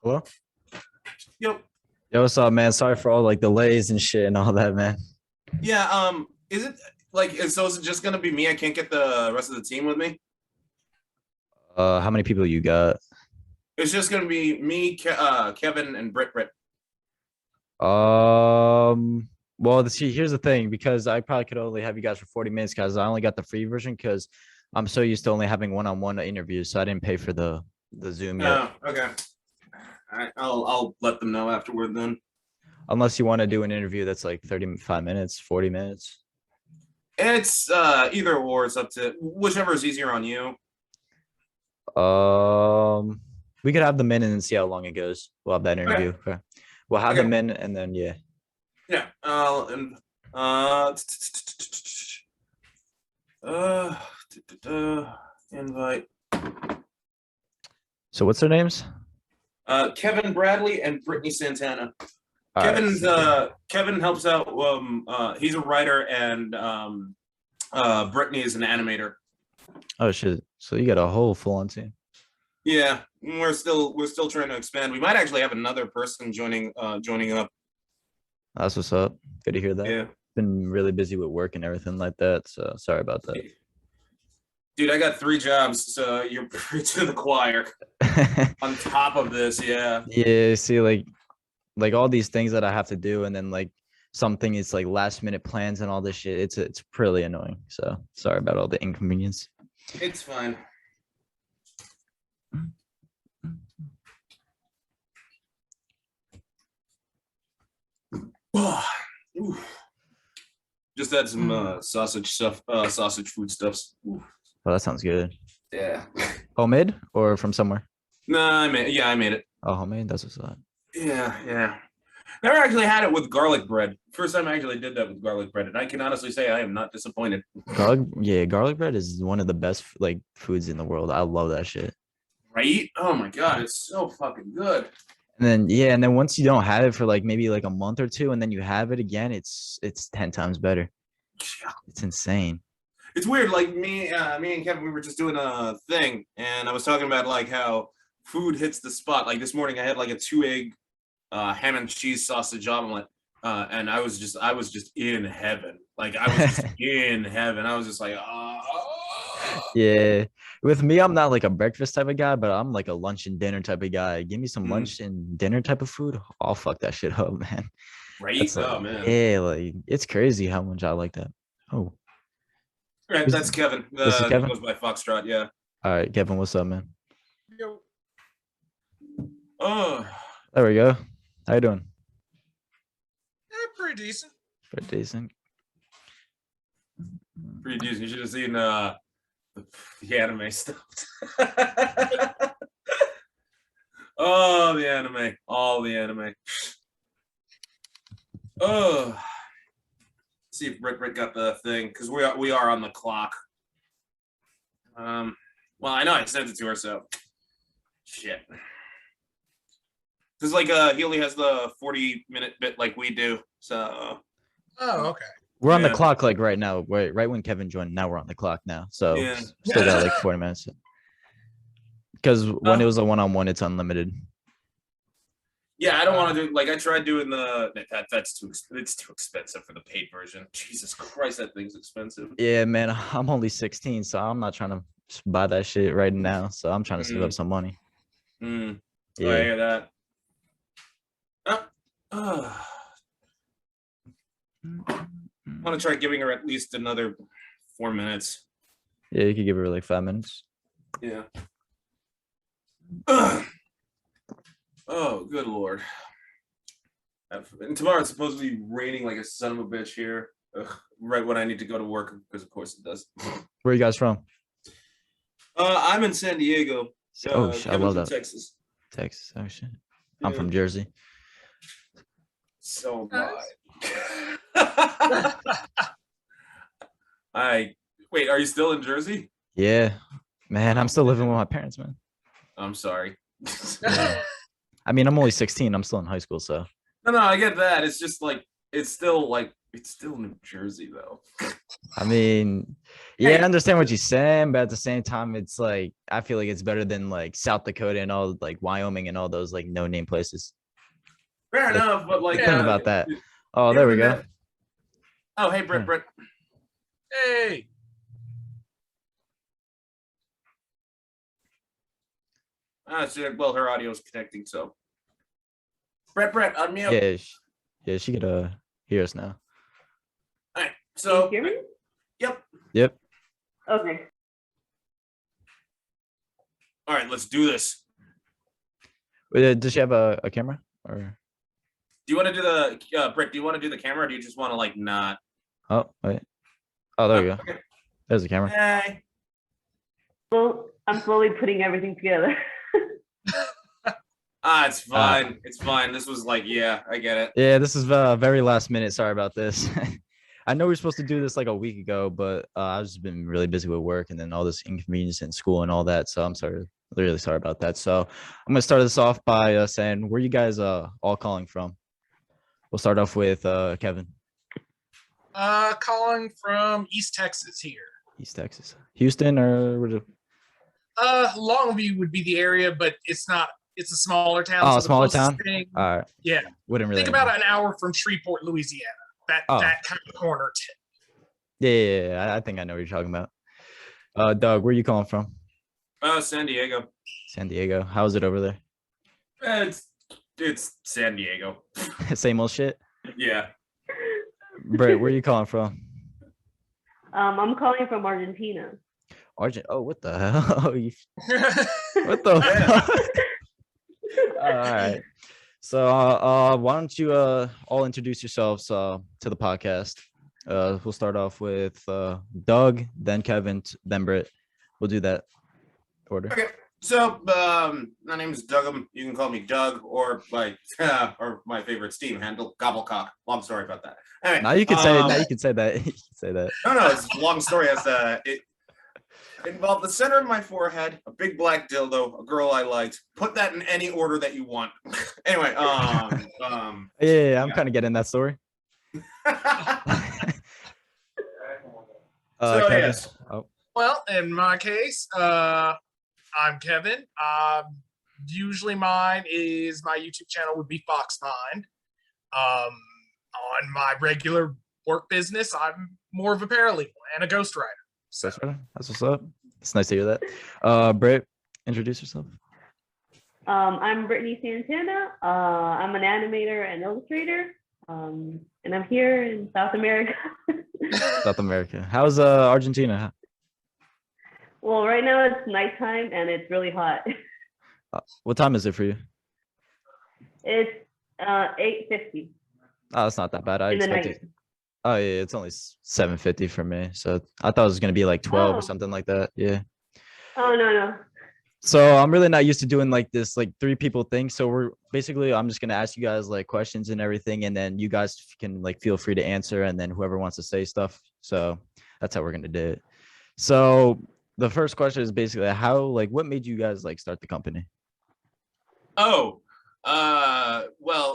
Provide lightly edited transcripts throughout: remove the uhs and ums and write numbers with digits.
Hello? Yep. Yo, what's up, man? Sorry for all like delays and shit and all that, man. Yeah. Is it so? Is it just gonna be me? I can't get the rest of the team with me. How many people you got? It's just gonna be me, Kevin, and Britt. Well, here's the thing, because I probably could only have you guys for 40 minutes because I only got the free version because I'm so used to only having one-on-one interviews, so I didn't pay for the Zoom yet. Oh, okay. All right. I'll let them know afterward then. Unless you want to do an interview that's like 35 minutes, 40 minutes. It's either or. It's up to whichever is easier on you. Um, we could have them in and then see how long it goes. We'll have that Okay. interview. Okay. We'll have Okay. them in and then yeah. Yeah. And uh, uh, invite So what's their names? Kevin Bradley and Brittany Santana. All right. Kevin helps out. He's a writer, and Brittany is an animator. Oh shit. So you got a whole full-on team. Yeah, we're still trying to expand. We might actually have another person joining up. That's what's up. Good to hear that. Yeah, Been really busy with work and everything like that. So sorry about dude, I got 3 jobs, so you're preaching to the choir. that. On top of this, yeah. Yeah, see, like all these things that I have to do, and then like something is like last minute plans and all this shit. It's pretty annoying. So sorry about all the inconvenience. It's fine. Ooh. Just had some sausage stuff, sausage foodstuffs. Ooh. Oh, that sounds good. Yeah. Homemade or from somewhere? No, I made it. Oh, homemade. That's what's up. Yeah, yeah. Never actually had it with garlic bread. First time I actually did that with garlic bread, and I can honestly say I am not disappointed. Yeah, garlic bread is one of the best like foods in the world. I love that shit. Right? Oh my god, it's so fucking good. And then yeah, and then once you don't have it for like maybe like a month or two, and then you have it again, it's 10 times better. Yeah. It's insane. It's weird. Like me and Kevin, we were just doing a thing, and I was talking about like how food hits the spot. Like this morning, I had like a 2 egg ham and cheese sausage omelet, and I was just in heaven. Like I was just in heaven. I was just like, Yeah. With me, I'm not like a breakfast type of guy, but I'm like a lunch and dinner type of guy. Give me some mm, lunch and dinner type of food. I'll fuck that shit up, man. right? That's like, Oh man. yeah, like it's crazy how much I like that. Oh, All right, this, that's Kevin. this is He Kevin. goes by Foxtrot. Yeah. All right, Kevin, what's up, man? Yo, Oh, There we go. How you doing? pretty decent. Pretty decent. pretty decent. You should have seen the anime stuff. Oh, the anime. All the anime. Oh, see if Rick got the thing because we are on the clock. Well, I know I sent it to her, so shit. Because like he only has the 40-minute bit like we do, so Oh, okay. We're on the yeah. clock like right now. Right when Kevin joined. Now we're on the clock now. So Yeah. still got like 40 minutes. Because when it was a one-on-one, it's unlimited. Yeah, I don't want to do like I tried doing it's too expensive for the paid version. Jesus Christ, that thing's expensive. Yeah, man, I'm only 16, so I'm not trying to buy that shit right now. So I'm trying to save up some money. Mm. Oh, I Yeah. hear that. I want to try giving her at least another 4 minutes. Yeah, you could give her like 5 minutes. Yeah. Oh, good lord. And tomorrow it's supposed to be raining like a son of a bitch here. Ugh, right when I need to go to work, because of course it does. Where are you guys from? I'm in San Diego. Oh, shit, I love Kevin's in that. Texas. Texas. Oh, shit. Yeah. I'm from Jersey. So am Nice. I wait. Are you still in Jersey? Yeah, man, I'm still living with my parents, man. I'm sorry. Yeah. I mean, I'm only 16. I'm still in high school, so No, I get that. It's just like it's still New Jersey though. I mean, yeah, Hey. I understand what you're saying, but at the same time, it's like I feel like it's better than like South Dakota and all like Wyoming and all those like no name places. Fair Like, enough, but like think about that. Oh, there we go. Oh, hey, Brett. Hey. Well, her audio is connecting, so. Brett, unmute. Yeah, yeah, she could hear us now. All right, Can so. you hear me? Yep. Okay. All right, let's do this. Does she have a camera or? Do you want to do the Brett? Do you want to do the camera, or do you just want to like not? Oh wait. Oh, there we go. Okay. There's the camera. Hey. Well, I'm slowly putting everything together. It's fine. It's fine. This was like, yeah, I get it. Yeah, this is very last minute. Sorry about this. I know we were supposed to do this like a week ago, but I've just been really busy with work and then all this inconvenience in school and all that. So I'm sorry, really sorry about that. So I'm gonna start this off by saying where you guys all calling from. We'll start off with Kevin. Calling from East Texas here. East Texas, Houston, or what? Longview would be the area, but it's not. It's a smaller town. Oh, so a the smaller closest town? thing- All right. Yeah. Wouldn't really Think about an hour from Shreveport, Louisiana. That Oh. that kind of corner. Yeah. I think I know what you're talking about. Doug, where you calling from? San Diego. San Diego. How's it over there? It's San Diego. Same old shit. Yeah. Brett, where you calling from? I'm calling from Argentina. Oh, what the hell? What the fuck? All right. So why don't you all introduce yourselves to the podcast? We'll start off with Doug, then Kevin, then Britt. We'll do that order. Okay. So my name is Doug. You can call me Doug, or like or my favorite Steam handle, Gobblecock. Long story about that. Anyway, Now you can say now you can say that. You can say that. No, it's a long story. As it involved the center of my forehead, a big black dildo, a girl I liked. Put that in any order that you want. Anyway, Yeah, I'm kind of getting that story. So, Kevin. yes. Oh, Well, in my case, I'm Kevin. Usually mine is my YouTube channel would be Foxmind. On my regular work business, I'm more of a paralegal and a ghostwriter. So that's what's up. It's nice to hear that. Britt, introduce yourself. I'm Brittany Santana. I'm an animator and illustrator. And I'm here in South America. South America. How's Argentina? Well, right now it's nighttime and it's really hot. What time is it for you? It's 8:50 Oh, it's not that bad. I in the expected. night. Oh yeah, it's only 7:50 for me. So I thought it was gonna be like 12 Oh. or something like that. Yeah. Oh, no. So I'm really not used to doing like this like 3 people thing. So I'm just gonna ask you guys like questions and everything, and then you guys can like feel free to answer, and then whoever wants to say stuff. So that's how we're gonna do it. So the first question is basically what made you guys like start the company? Well,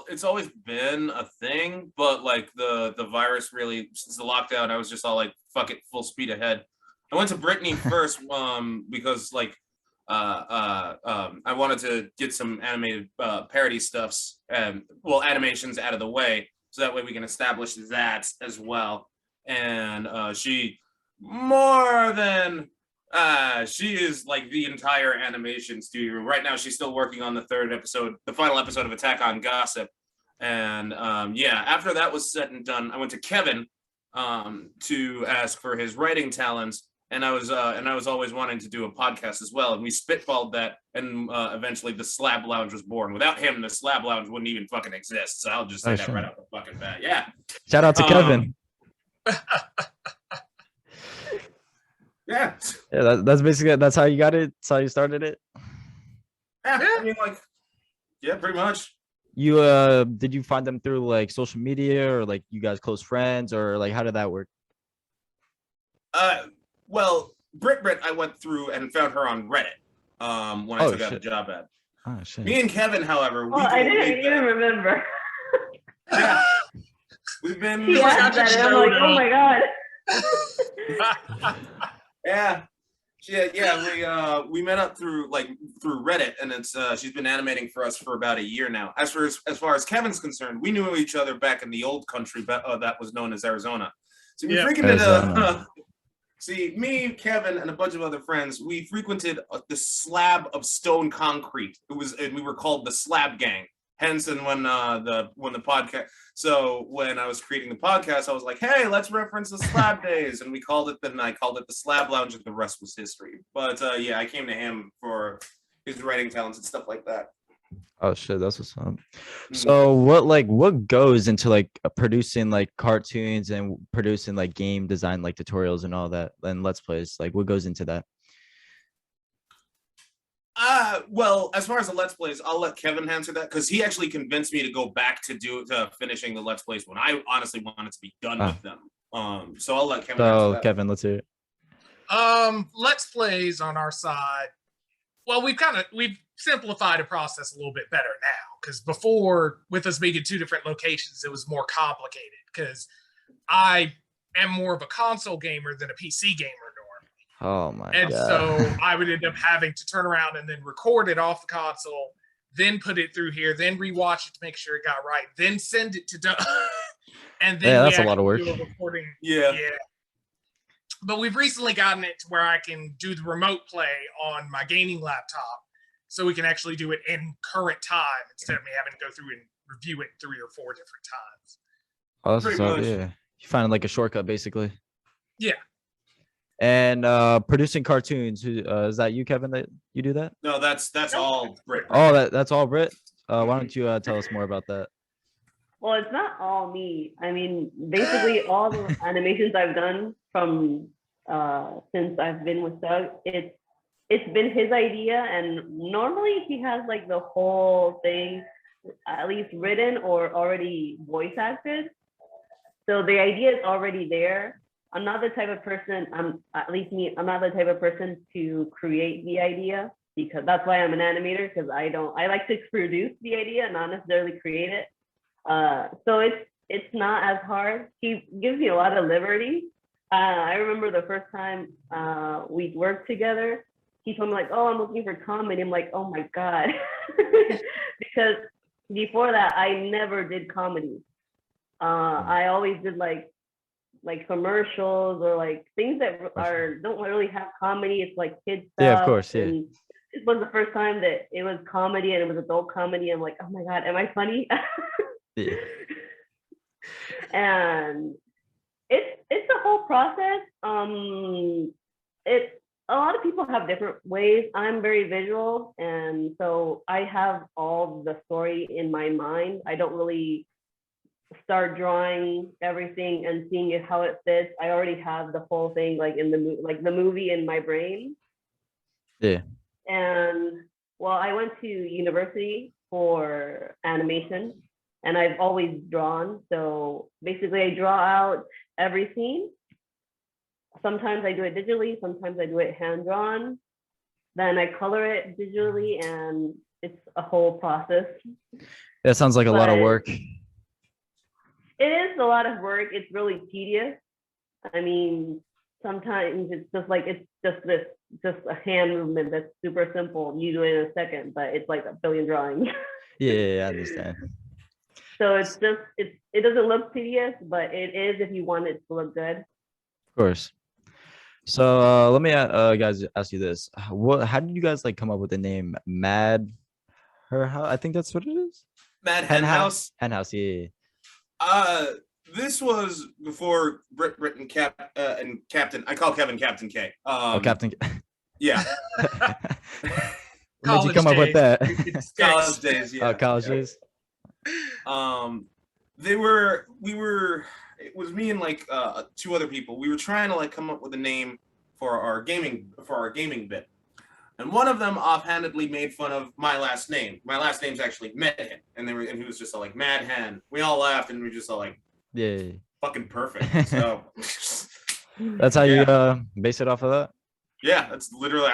it's always been a thing, but like the virus really, since the lockdown, I was just all like, fuck it, full speed ahead. I went to Brittany first, because like, I wanted to get some animated parody stuffs and animations out of the way, so that way we can establish that as well. And she is like the entire animation studio. Right now, she's still working on the final episode of Attack on Gossip. And after that was said and done, I went to Kevin to ask for his writing talents. And I was always wanting to do a podcast as well. And we spitballed that, and eventually the Slab Lounge was born. Without him, the Slab Lounge wouldn't even fucking exist. So I'll just say that right off the fucking bat. Yeah. Shout out to Kevin. Yeah. Yeah, that's basically that's how you got it. That's how you started it. Yeah. I mean, like, yeah, pretty much. You did you find them through like social media, or like you guys close friends, or like how did that work? Well, Britt, I went through and found her on Reddit when I took out the job ad. Oh shit. Me and Kevin, however, I didn't even remember. Yeah. We've been She Like, I asked that, just and I'm like, showed oh my god. yeah. We met up through Reddit, and it's she's been animating for us for about a year now. As far as Kevin's concerned, we knew each other back in the old country that was known as Arizona. So we Yeah. frequented Arizona. see, me, Kevin, and a bunch of other friends, we frequented the slab of stone concrete. And we were called the Slab Gang. Hence, and when the podcast, so when I was creating the podcast, I was like, "Hey, let's reference the Slab Days," and I called it the Slab Lounge, and the rest was history. But yeah, I came to him for his writing talents and stuff like that. Oh shit, that's what's up. Mm. So what goes into like producing like cartoons and producing like game design like tutorials and all that and let's plays? Like what goes into that? Well, as far as the Let's Plays, I'll let Kevin answer that because he actually convinced me to go back to finishing the Let's Plays when I honestly wanted to be done with them. So I'll let Kevin answer So that. Kevin, let's hear it. Let's plays on our side. Well, we've simplified the process a little bit better now because before, with us being in two different locations, it was more complicated because I am more of a console gamer than a PC gamer normally. Oh my And god. so I would end up having to turn around and then record it off the console, then put it through here, then rewatch it to make sure it got right, then send it to Doug. And then that's a lot of work. do a recording. Yeah. But we've recently gotten it to where I can do the remote play on my gaming laptop, so we can actually do it in current time instead of me having to go through and review it 3 or 4 different times. Oh, that's Pretty what's up, much. yeah. You find like a shortcut basically. Yeah. And producing cartoons, is that you, Kevin, that you do that? No, that's all Brit. Oh, that's all Brit. Why don't you tell us more about that? Well, it's not all me. I mean, basically all the animations I've done from since I've been with Doug, it's been his idea, and normally he has like the whole thing at least written or already voice acted. So the idea is already there. I'm not the type of person, I'm not the type of person to create the idea, because that's why I'm an animator, because I like to produce the idea, not necessarily create it. So it's not as hard. He gives me a lot of liberty. I remember the first time we worked together, he told me like, "Oh, I'm looking for comedy." I'm like, "Oh my god," because before that I never did comedy. I always did like commercials or like things that don't really have comedy. It's like kids stuff. Yeah, of course. Yeah. And it was the first time that it was comedy and it was adult comedy. I'm like, oh my god, am I funny? Yeah. And it's a whole process. A lot of people have different ways. I'm very visual, and so I have all the story in my mind. I don't really start drawing everything and seeing how it fits. I already have the whole thing like in the movie in my brain. Yeah. And well, I went to university for animation, and I've always drawn. So basically I draw out every scene. Sometimes I do it digitally, sometimes I do it hand drawn. Then I color it digitally, and it's a whole process. That sounds like a lot of work. It is a lot of work. It's really tedious. I mean, sometimes it's just a hand movement that's super simple. You do it in a second, but it's like a billion drawings. Yeah, I understand. So it doesn't look tedious, but it is if you want it to look good. Of course. So let me guys ask you this. How did you guys like come up with the name Mad Her House? I think that's what it is. Mad Hen House. Hen House, yeah. This was before Brit and Captain. I call Kevin Captain K. Captain. Yeah. When did you come up with that? College days. Yeah. Oh, college days. It was me and like 2 other people. We were trying to like come up with a name for our gaming bit. And one of them offhandedly made fun of my last name. My last name's actually Medhen. And he was just like, Mad Hen. We all laughed, and we were just all like, yeah, fucking perfect. So that's how you base it off of that? Yeah, that's literally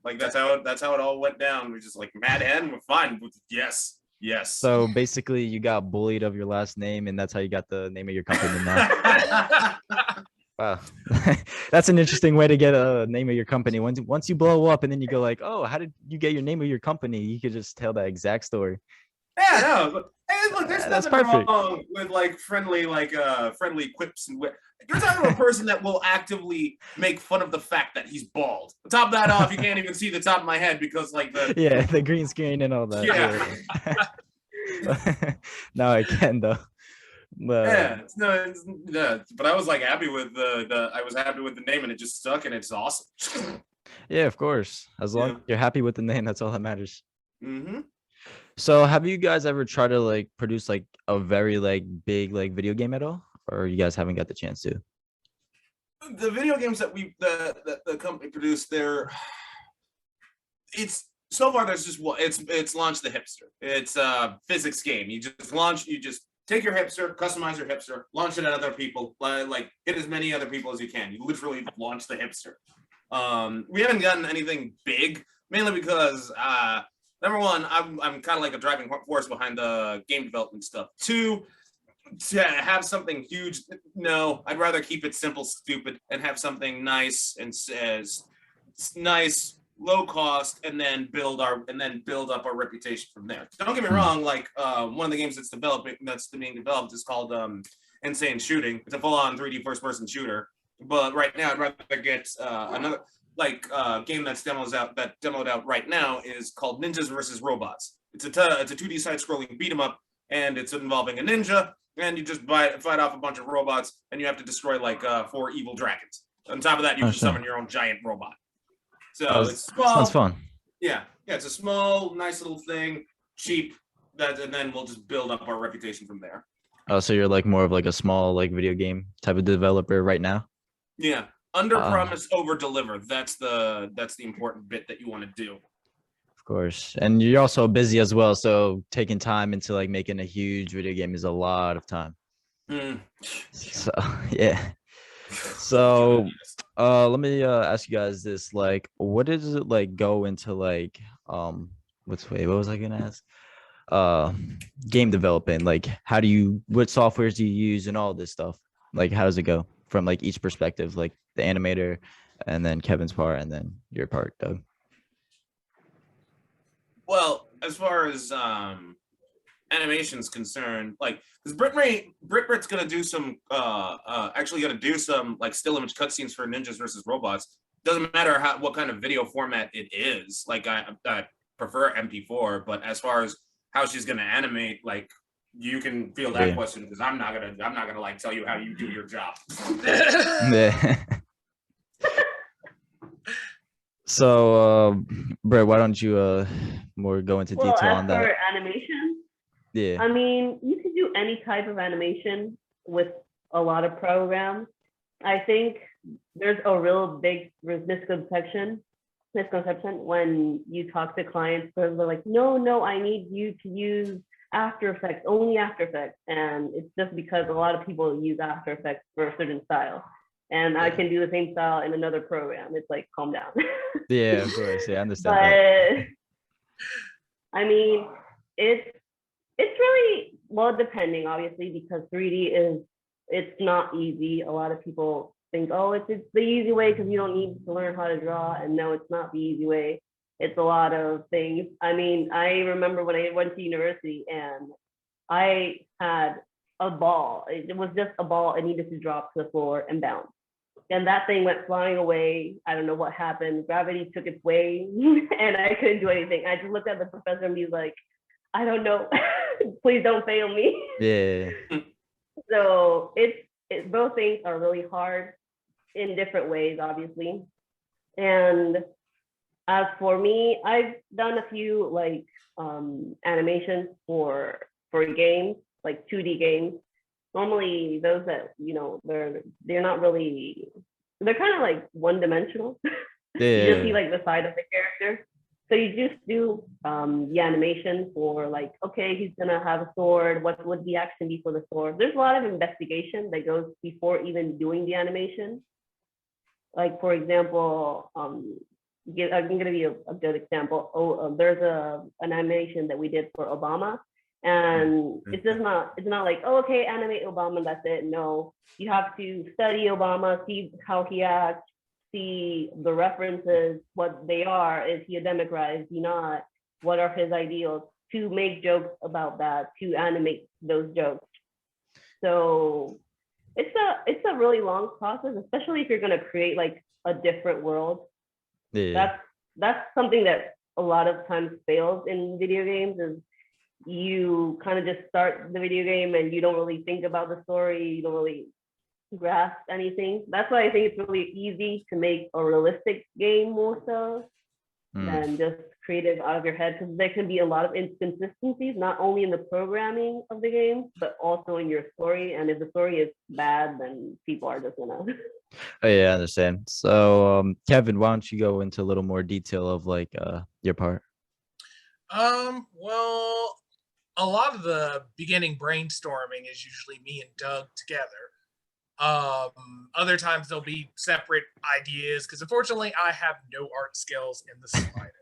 like that's how it all went down. We're just like, Mad Hen, we're fine. Yes. Yes. So basically, you got bullied of your last name, and that's how you got the name of your company now. Wow, that's an interesting way to get a name of your company. Once you blow up, and then you go like, "Oh, how did you get your name of your company?" You could just tell that exact story. Yeah, no, but hey, look, there's That's nothing perfect. wrong with like friendly quips and you're talking to a person that will actively make fun of the fact that he's bald. To top that off, you can't even see the top of my head because like Yeah, the green screen and all that. Yeah. No, I can though. Yeah, yeah, but I was like happy with I was happy with the name and it just stuck and it's awesome. Yeah, of course. As long Yeah. as you're happy with the name, that's all that matters. Mm-hmm. So, have you guys ever tried to like produce like a very like big like video game at all, or you guys haven't got the chance to? The video games that the company produced, it's so far there's just what it's launched the hipster. It's a physics game. You just take your hipster, customize your hipster, launch it at other people, like hit as many other people as you can. You literally launch the hipster. We haven't gotten anything big, mainly because number one, I'm kind of like a driving force behind the game development stuff. Two, to have something huge, no, I'd rather keep it simple, stupid, and have something nice and nice, low cost, and then build up our reputation from there. Don't get me wrong, like one of the games that's being developed is called Insane Shooting. It's a full-on 3D first-person shooter. But right now, I'd rather get another game that's demoed out right now is called Ninjas versus Robots. It's a 2D side-scrolling beat 'em up, and it's involving a ninja, and you just fight off a bunch of robots, and you have to destroy like 4 evil dragons. On top of that, you can summon your own giant robot. So it's small. Sounds fun. Yeah, it's a small, nice little thing, cheap. And then we'll just build up our reputation from there. Oh, so you're like more of like a small like video game type of developer right now? Yeah, under promise, over deliver. That's the important bit that you want to do. Of course, and you're also busy as well, so taking time into like making a huge video game is a lot of time. So yeah. So let me ask you guys this, like what does it like go into like what was I gonna ask? Game developing, like what softwares do you use and all this stuff? Like how does it go from like each perspective, like the animator and then Kevin's part and then your part, Doug? Well, as far as animation's concerned, like because Brit's gonna do some actually gonna do some like still image cutscenes for Ninjas versus Robots. Doesn't matter what kind of video format it is. Like I prefer MP4, but as far as how she's gonna animate, like you can feel that question because I'm not gonna like tell you how you do your job. Yeah. So Britt, why don't you more go into detail on that? For animation, Yeah. I mean, you could do any type of animation with a lot of programs. I think there's a real big misconception when you talk to clients because they're like, no, I need you to use After Effects, only After Effects. And it's just because a lot of people use After Effects for a certain style. And I can do the same style in another program. It's like, calm down. Yeah, of course. Yeah, I understand that. I mean, it's really, well, depending, obviously, because 3D it's not easy. A lot of people think, oh, it's the easy way because you don't need to learn how to draw. And no, it's not the easy way. It's a lot of things. I mean, I remember when I went to university and I had a ball. It was just a ball. It needed to drop to the floor and bounce. And that thing went flying away. I don't know what happened. Gravity took its way and I couldn't do anything. I just looked at the professor and he's like, I don't know. Please don't fail me. Yeah. So both things are really hard in different ways, obviously. And as for me, I've done a few like animations for games, like 2D games. Normally those that, they're not really, they're kind of like one-dimensional. Yeah. You just see like the side of the character. So you just do the animation for like, okay, he's gonna have a sword. What would the action be for the sword? There's a lot of investigation that goes before even doing the animation. Like for example, I'm going to be a good example. There's an animation that we did for Obama, and it's not like, oh, okay, animate Obama and that's it. No, you have to study Obama, see how he acts, see the references, what they are. Is he a Democrat? Is he not? What are his ideals? To make jokes about that, to animate those jokes. So it's a really long process, especially if you're gonna create like a different world. Yeah. That's something that a lot of times fails in video games, is you kind of just start the video game and you don't really think about the story, you don't really grasp anything. That's why I think it's really easy to make a realistic game more so than just creative out of your head, because there can be a lot of inconsistencies, not only in the programming of the game, but also in your story. And if the story is bad, then people are just gonna. Oh yeah, I understand. So Kevin, why don't you go into a little more detail of like your part? Well, a lot of the beginning brainstorming is usually me and Doug together. Other times there'll be separate ideas because unfortunately I have no art skills in the slightest.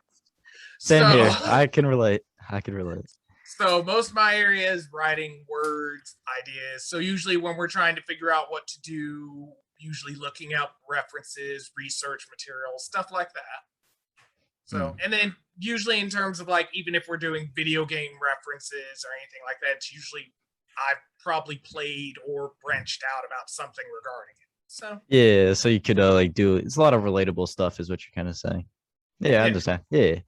Same here. I can relate. So most of my area is writing words, ideas. So usually when we're trying to figure out what to do, usually looking up references, research materials, stuff like that. So, and then usually in terms of like, even if we're doing video game references or anything like that, it's usually I've probably played or branched out about something regarding it. So yeah, so you could like do it's a lot of relatable stuff is what you're kind of saying. Yeah, I understand. Yeah.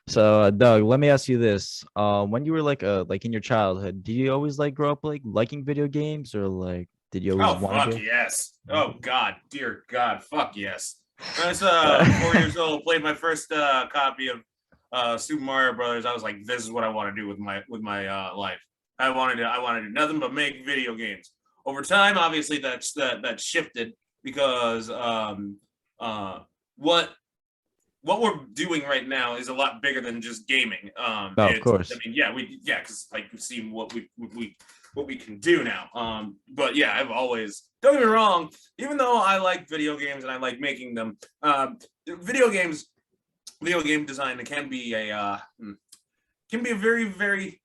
So Doug, let me ask you this. When you were like in your childhood, did you always like grow up like liking video games, or like did you always want to fuck go? yes. Oh God, dear God, fuck yes. When I was 4 years old, played my first copy of Super Mario Brothers. I was like, this is what I want to do with my life. I wanted to do nothing but make video games. Over time, obviously, that shifted because what we're doing right now is a lot bigger than just gaming. Of course. I mean, because like we've seen what we can do now. But yeah, I've always, don't get me wrong, even though I like video games and I like making them, video game design can be a very, very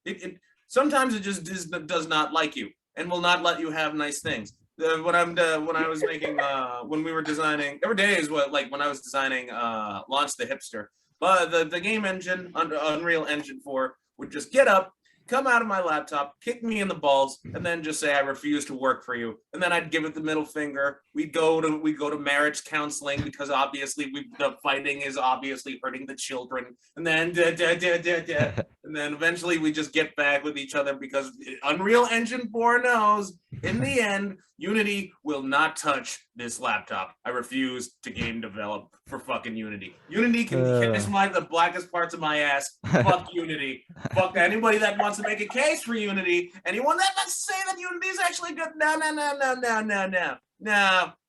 sometimes it just does not like you and will not let you have nice things. When I was making when we were designing, every day is what, like when I was designing Launch the Hipster, but the game engine under Unreal Engine 4 would just get up, come out of my laptop, kick me in the balls, and then just say, I refuse to work for you. And then I'd give it the middle finger. We'd go to marriage counseling because obviously the fighting is obviously hurting the children. And then and then eventually we just get back with each other because Unreal Engine 4 knows in the end, Unity will not touch this laptop. I refuse to game develop for fucking Unity. Unity can kiss the blackest parts of my ass. Fuck Unity. Fuck anybody that wants to make a case for Unity. Anyone that wants to say that Unity is actually good.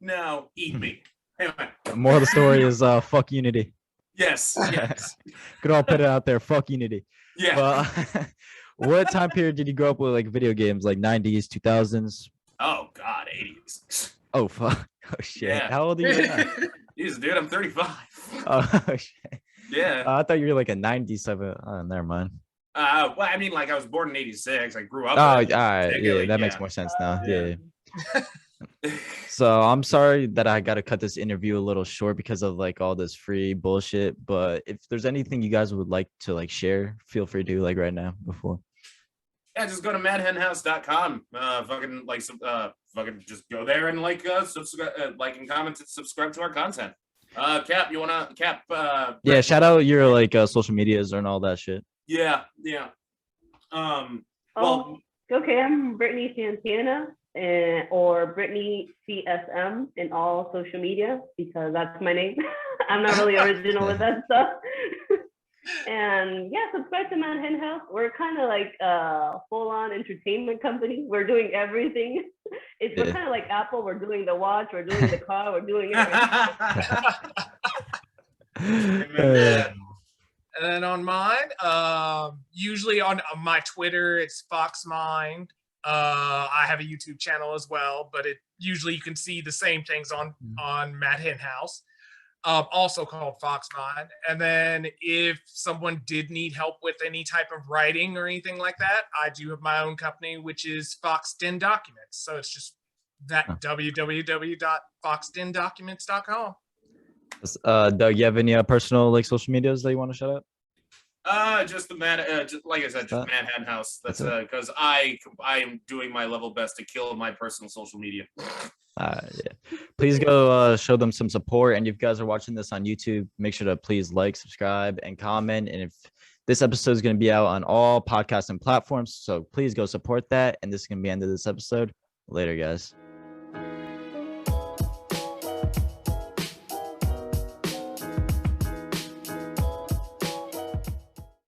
No. Eat me. Anyway. More of the story is fuck Unity. Yes. Could all put it out there. Fuck Unity. Yeah. Well, what time period did you grow up with like video games? Like 90s, 2000s? Oh God, 80s. Oh fuck. Oh shit. Yeah. How old are you now? Jesus, dude, I'm 35. Oh shit. Yeah. I thought you were like a 97. Oh, never mind. Well, I mean, like I was born in 86. I grew up. Oh, all right. Yeah, that makes more sense now. Yeah. So I'm sorry that I got to cut this interview a little short because of like all this free bullshit. But if there's anything you guys would like to like share, feel free to like right now before. Yeah, just go to madhenhouse.com. Fucking just go there and subscribe, like and comment and subscribe to our content. Cap, you wanna yeah, shout out your like social medias and all that shit. Yeah. Well, okay, I'm Brittany Santana or Brittany CSM in all social media because that's my name. I'm not really original with that stuff. And yeah, subscribe to Mad Hen House. We're kind of like a full-on entertainment company. We're doing everything. We're kind of like Apple. We're doing the watch. We're doing the car. We're doing everything. And then on mine, usually on my Twitter, it's FoxMind. I have a YouTube channel as well, but usually you can see the same things on Mad Hen House. also called Foxmind. And then if someone did need help with any type of writing or anything like that, I do have my own company, which is Foxden Documents. So it's just that www.foxdendocuments.com. Doug, you have any personal like social medias that you want to shout out? Just the just, like I said, just Manhattan House. That's That's because I am doing my level best to kill my personal social media. Yeah. Please go show them some support. And if you guys are watching this on YouTube, make sure to please like, subscribe, and comment. And if this episode is going to be out on all podcasting platforms, so please go support that. And this is going to be the end of this episode. Later, guys.